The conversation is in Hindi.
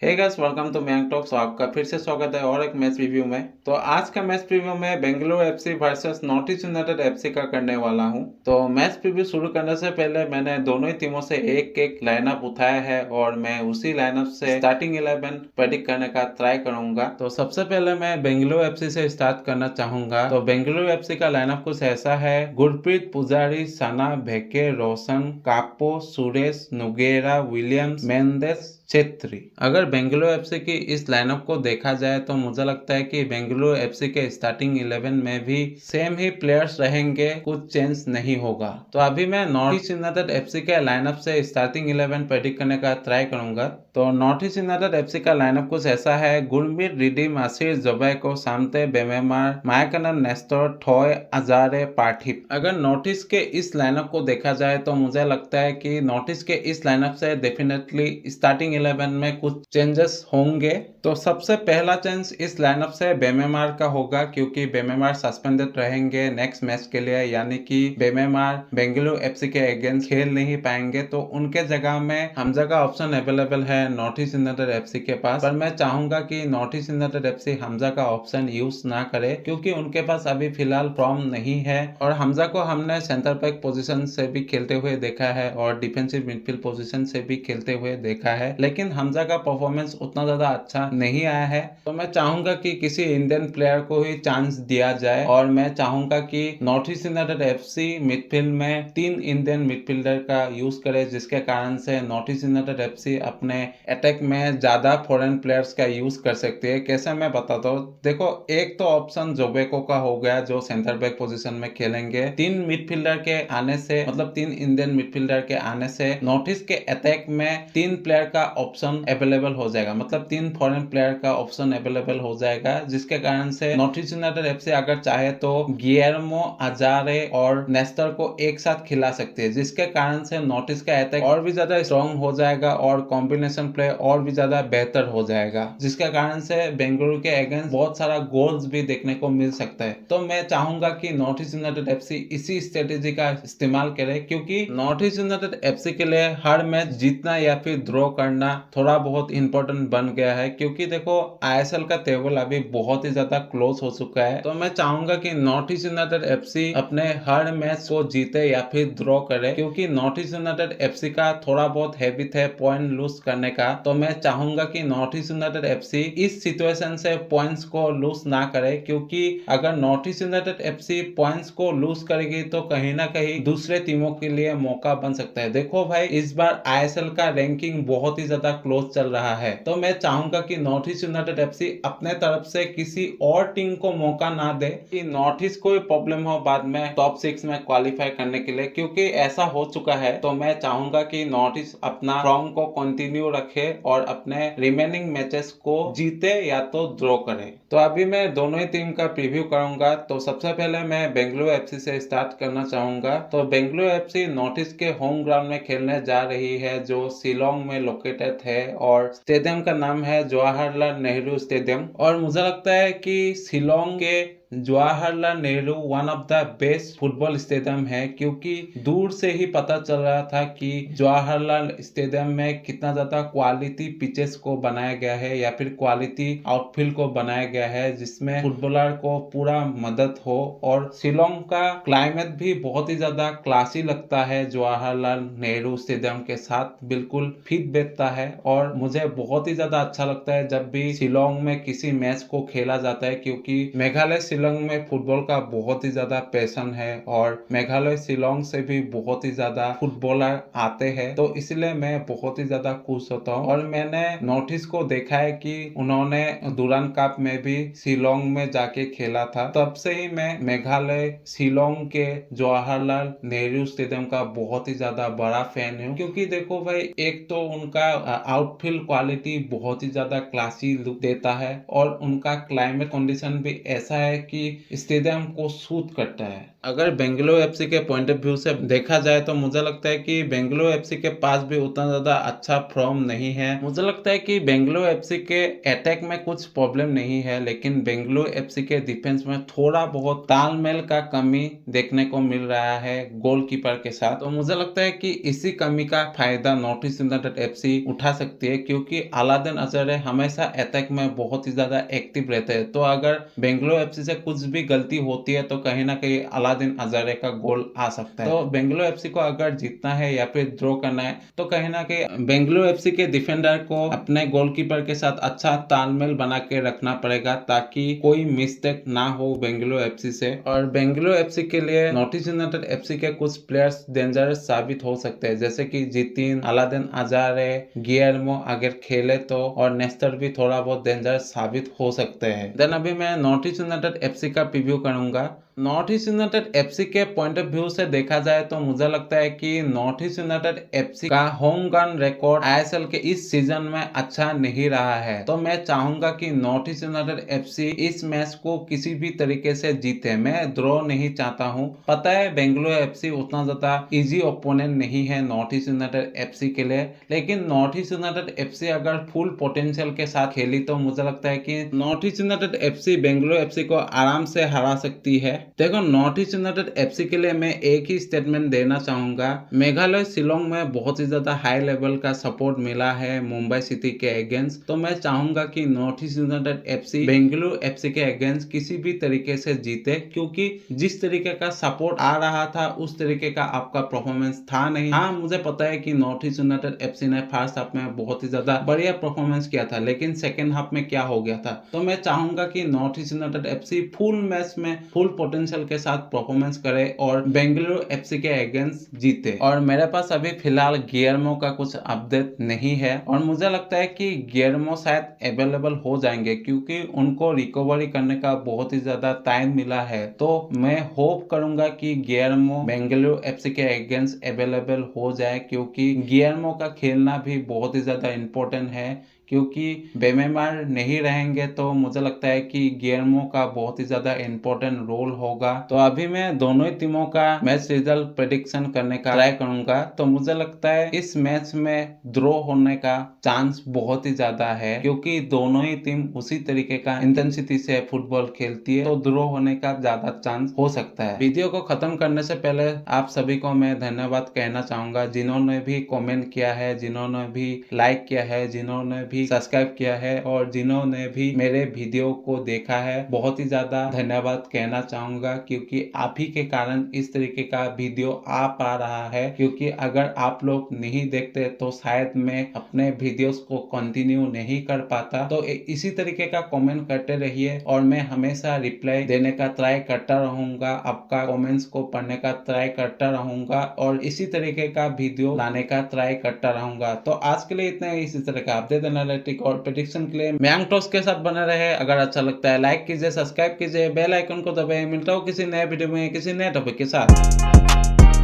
Hey guys, welcome to Mayank talks. आपका फिर से स्वागत है और एक मैच रिव्यू में। तो आज का मैच रिव्यू में Bengaluru FC versus north east United FC का करने वाला हूं। तो मैच रिव्यू शुरू करने से पहले मैंने दोनों ही टीमों से एक एक लाइनअप उठाया है और मैं उसी लाइनअप से स्टार्टिंग 11 प्रेडिक्ट करने का ट्राई करूंगा। तो सबसे पहले मैं बेंगलुरु एफसी से स्टार्ट करना चाहूंगा। तो बेंगलुरु एफसी का लाइनअप कुछ ऐसा है: गुरप्रीत, पुजारी, सना, भेके, रोशन, कापो, सुरेश, नुगेरा, विलियम्स, मेंडेस, छेत्री। अगर बेंगलुरु एफसी की इस लाइनअप को देखा जाए तो मुझे लगता है कि बेंगलुरु एफसी के स्टार्टिंग 11 में भी सेम ही प्लेयर्स रहेंगे, कुछ चेंज नहीं होगा। तो अभी मैं नॉर्थ ईस्ट यूनाइटेड एफसी के लाइनअप से स्टार्टिंग 11 प्रेडिक्ट करने का ट्राई करूंगा। तो नॉर्थ ईस्ट यूनाइटेड एफसी का लाइनअप कुछ ऐसा है: गुरमीत, रिडीम, आशीष, जोबैको, सामते, बेमेमार, मायकनन, नेस्टर, थॉय, अजारे, पार्थिव। अगर नॉर्थ ईस्ट के इस लाइनअप को देखा जाए तो मुझे लगता है कि नॉर्थ ईस्ट के इस लाइनअप से डेफिनेटली स्टार्टिंग 11 में कुछ चेंजेस होंगे। तो सबसे पहला चेंज इस लाइनअप से बेमेमार का होगा, क्योंकि बेमेमार सस्पेंडेड रहेंगे नेक्स्ट मैच के लिए, यानी कि बेमेमार बेंगलुरु एफसी के अगेंस्ट खेल नहीं पाएंगे। तो उनके जगह में हमजा का ऑप्शन अवेलेबल है नॉर्थ ईस्ट यूनाइटेड एफसी के पास। पर मैं चाहूंगा कि north east United FC Hamza का ऑप्शन यूज ना करे, क्योंकि उनके पास अभी फिलहाल फॉर्म नहीं है। और हमजा को हमने सेंटर बैक पोजीशन से भी खेलते हुए देखा है और डिफेंसिव मिडफील्ड पोजीशन से भी खेलते हुए देखा है, लेकिन हमजा का परफॉर्मेंस उतना ज्यादा अच्छा नहीं आया है। तो मैं चाहूंगा कि किसी इंडियन प्लेयर को ही चांस दिया जाए और मैं चाहूंगा कि north east United FC midfield में 3 इंडियन मिडफील्डर का यूज करे, जिसके कारण से नॉर्थ ईस्ट यूनाइटेड एफसी अपने अटैक में ज्यादा फॉरेन प्लेयर्स का यूज कर सकती है। कैसे मैं बताता हूँ, देखो, एक तो ऑप्शन जोबेको का हो गया जो सेंटर बैक पोजीशन में खेलेंगे। 3 मिडफील्डर के आने से, मतलब 3 इंडियन मिडफील्डर के आने से नॉर्थ ईस्ट के अटैक में 3 प्लेयर का ऑप्शन अवेलेबल हो जाएगा, मतलब 3 फॉरेन प्लेयर का ऑप्शन अवेलेबल हो जाएगा, जिसके कारण से नॉर्थ ईस्ट यूनाइटेड एफसी अगर चाहे तो गियर्मो, अजारे और नेस्टर को एक साथ खिला सकती है, जिसके कारण से नॉर्थ ईस्ट का अटैक और भी ज्यादा स्ट्रॉन्ग हो जाएगा और कॉम्बिनेशन प्ले और भी ज्यादा बेहतर हो जाएगा, जिसके कारण से बेंगलुरु के अगेंस्ट बहुत सारा गोल्स भी देखने को मिल सकता है। तो मैं चाहूंगा कि नॉर्थ ईस्ट यूनाइटेड एफसी इसी स्ट्रेटेजी का इस्तेमाल करे, क्योंकि नॉर्थ ईस्ट यूनाइटेड एफसी के लिए हर मैच जीतना या फिर ड्रॉ करना थोड़ा बहुत इंपॉर्टेंट बन गया है, क्योंकि देखो आईएसएल का टेबल अभी बहुत ही ज्यादा क्लोज हो चुका है। तो मैं चाहूंगा कि नॉर्थ ईस्ट यूनाइटेड एफसी अपने हर मैच को जीते या फिर ड्रॉ करे, क्योंकि नॉर्थ ईस्ट यूनाइटेड एफसी का थोड़ा बहुत हैबिट है पॉइंट लूज करने का। तो मैं चाहूंगा कि नॉर्थ ईस्ट यूनाइटेड एफसी इस सिचुएशन से पॉइंट्स को लूज ना करे, क्योंकि अगर north east United FC points को लूज करेगी तो कहीं ना कहीं दूसरे टीमों के लिए मौका बन सकता है। देखो भाई, इस बार आईएसएल का रैंकिंग बहुत ही ज्यादा क्लोज चल रहा है। तो मैं चाहूंगा कि नॉर्थ ईस्ट यूनाइटेड एफसी अपने तरफ से किसी और टीम को मौका ना दे कि नॉर्थ ईस्ट को प्रॉब्लम हो बाद में टॉप 6 में क्वालिफाई करने के लिए, क्योंकि ऐसा हो चुका है। तो मैं चाहूंगा कि नॉर्थ ईस्ट अपना फॉर्म को कंटिन्यू रखे और अपने रिमेनिंग मैचेस को जीते या तो ड्रॉ करे। तो अभी मैं दोनों ही टीम का प्रीव्यू करूंगा। तो सबसे पहले मैं बेंगलुरु एफसी से स्टार्ट करना चाहूंगा। तो बेंगलुरु एफसी नॉर्थ ईस्ट के होम ग्राउंड में खेलने जा रही है, जो शिलोंग में लोकेटेड है और स्टेडियम का नाम है जवाहरलाल नेहरू स्टेडियम। और मुझे लगता है कि शिलोंग के Jawaharlal Nehru one of the best football stadium है, क्योंकि दूर से ही पता चल रहा था कि जवाहरलाल स्टेडियम में कितना ज्यादा क्वालिटी पिचेस को बनाया गया है या फिर क्वालिटी आउटफील्ड को बनाया गया है, जिसमें फुटबॉलर को पूरा मदद हो। और शिलोंग का क्लाइमेट भी बहुत ही ज्यादा क्लासी लगता है, जवाहरलाल नेहरू स्टेडियम के साथ बिल्कुल फिट बैठता है। और मुझे बहुत ही ज्यादा अच्छा लगता है जब भी शिलोंग में किसी मैच को खेला जाता है, क्योंकि मेघालय शिलोंग में फुटबॉल का बहुत ही ज्यादा पैशन है और मेघालय शिलोंग से भी बहुत ही ज्यादा फुटबॉलर आते हैं। तो इसलिए मैं बहुत ही ज्यादा खुश होता हूँ। और मैंने नॉर्थ ईस्ट को देखा है कि उन्होंने डुरांड कप में भी शिलोंग में जाके खेला था, तब से ही मैं मेघालय शिलोंग के जवाहरलाल नेहरू स्टेडियम का बहुत ही ज्यादा बड़ा फैन हूँ। क्योंकि देखो भाई, एक तो उनका आउटफील्ड क्वालिटी बहुत ही ज्यादा क्लासी लुक देता है और उनका क्लाइमेट कंडीशन भी ऐसा है कि स्टेडियम को सूट करता है। अगर बेंगलुरु एफसी के पॉइंट ऑफ व्यू से देखा जाए तो मुझे लगता है कि बेंगलुरु एफसी के पास भी उतना ज्यादा अच्छा फॉर्म नहीं है। मुझे लगता है कि बेंगलुरु एफसी के अटैक में कुछ प्रॉब्लम नहीं है, लेकिन बेंगलुरु एफसी के डिफेंस में थोड़ा बहुत तालमेल का कमी देखने को मिल रहा है गोलकीपर के साथ। तो मुझे लगता है कि इसी कमी का फायदा नॉर्थ ईस्ट यूनाइटेड एफसी उठा सकती है, क्योंकि अलादीन अजहरे हमेशा अटैक में बहुत ही ज्यादा एक्टिव रहते हैं। तो अगर बेंगलुरु एफसी से कुछ भी गलती होती है तो कहीं ना कहीं अलादीन अजहरे का गोल आ सकता है। तो बेंगलुरु एफसी को अगर जीतना है या फिर ड्रॉ करना है तो कहीं ना कहीं बेंगलुरु एफसी के डिफेंडर को अपने गोलकीपर के साथ अच्छा तालमेल बना के रखना पड़ेगा, ताकि कोई मिस्टेक ना हो बेंगलुरु एफसी से। और बेंगलुरु एफसी के लिए नॉर्थ ईस्ट यूनाइटेड एफसी के कुछ प्लेयर्स डेंजरस साबित हो सकते हैं, जैसे कि जितिन, अलादीन अजहरे, गियर्मो अगर खेले तो, और नेस्टर भी थोड़ा बहुत डेंजरस साबित हो सकते हैं। देन अभी मैं नॉर्थ ईस्ट यूनाइटेड एफसी का प्रीव्यू करूंगा। नॉर्थ ईस्ट यूनाइटेड एफसी के पॉइंट ऑफ व्यू से देखा जाए तो मुझे लगता है कि नॉर्थ ईस्ट यूनाइटेड एफसी का होम ग्राउंड रिकॉर्ड आईएसएल के इस सीजन में अच्छा नहीं रहा है। तो मैं चाहूंगा कि नॉर्थ ईस्ट यूनाइटेड एफसी इस मैच को किसी भी तरीके से जीते। मैं ड्रॉ नहीं चाहता हूं। पता है बेंगलुरु एफसी उतना ज्यादा इजी ओपोनेंट नहीं है नॉर्थ ईस्ट यूनाइटेड एफसी के लिए, लेकिन नॉर्थ ईस्ट यूनाइटेड एफसी अगर फुल पोटेंशियल के साथ खेली तो मुझे लगता है कि north east United FC Bengaluru FC को आराम से हरा सकती है। देखो, नॉर्थ ईस्ट यूनाइटेड एफसी के लिए मैं एक ही स्टेटमेंट देना चाहूंगा। मेघालय शिलोंग में बहुत ही ज्यादा हाई लेवल का सपोर्ट मिला है मुंबई सिटी के अगेंस्ट। तो मैं चाहूंगा कि north east United FC Bengaluru FC के अगेंस्ट किसी भी तरीके से जीते, क्योंकि जिस तरीके का सपोर्ट आ रहा था उस तरीके का आपका परफॉर्मेंस था नहीं। हाँ, मुझे पता है कि नॉर्थ ईस्ट यूनाइटेड एफसी ने फर्स्ट हाफ में बहुत ही ज्यादा बढ़िया परफॉर्मेंस किया था, लेकिन सेकेंड हाफ में क्या हो गया था। तो मैं चाहूंगा कि north east United FC full match में फुल पोटेंशियल के साथ परफॉर्मेंस करे और बेंगलुरु एफसी के अगेंस्ट जीते। और मेरे पास अभी फिलहाल गियर्मो का कुछ अपडेट नहीं है, और मुझे लगता है कि गियर्मो शायद अवेलेबल हो जाएंगे, क्योंकि उनको रिकवरी करने का बहुत ही ज्यादा टाइम मिला है। तो मैं होप करूंगा कि गियर्मो बेंगलुरु एफसी के अगेंस्ट अवेलेबल हो जाए, क्योंकि गियर्मो का खेलना भी बहुत ही ज्यादा इंपॉर्टेंट है। क्योंकि बेमेमार नहीं रहेंगे तो मुझे लगता है कि गियर्मो का बहुत ही ज्यादा इंपॉर्टेंट रोल होगा। तो अभी मैं दोनों ही टीमों का मैच रिजल्ट प्रेडिक्शन करने का ट्राई करूंगा। तो मुझे लगता है इस मैच में ड्रॉ होने का चांस बहुत ही ज्यादा है, क्योंकि दोनों ही टीम उसी तरीके का इंटेंसिटी से फुटबॉल खेलती है। तो ड्रॉ होने का ज्यादा चांस हो सकता है। वीडियो को खत्म करने से पहले आप सभी को मैं धन्यवाद कहना चाहूंगा, जिन्होंने भी कमेंट किया है, जिन्होंने भी लाइक किया है, जिन्होंने भी सब्सक्राइब किया है, और जिन्होंने भी मेरे वीडियो को देखा है। बहुत ही ज्यादा धन्यवाद कहना चाहूंगा, क्योंकि आप ही के कारण इस तरीके का वीडियो आ पा रहा है। क्योंकि अगर आप लोग नहीं देखते तो शायद मैं अपने वीडियोस को कंटिन्यू नहीं कर पाता। तो इसी तरीके का कमेंट करते रहिए, और मैं हमेशा रिप्लाई देने का ट्राई करता रहूंगा, आपका कमेंट्स को पढ़ने का ट्राई करता रहूंगा, और इसी तरीके का वीडियो लाने का ट्राई करता रहूंगा। तो आज के लिए इतना ही। इसी तरह का अपडेट एनालिटिक और प्रेडिक्शन के लिए मैंग टॉक्स के साथ बने रहे। अगर अच्छा लगता है लाइक कीजिए, सब्सक्राइब कीजिए, बेल आइकन को दबाइए। मिलता हूँ किसी नए वीडियो में किसी नए टॉपिक के साथ।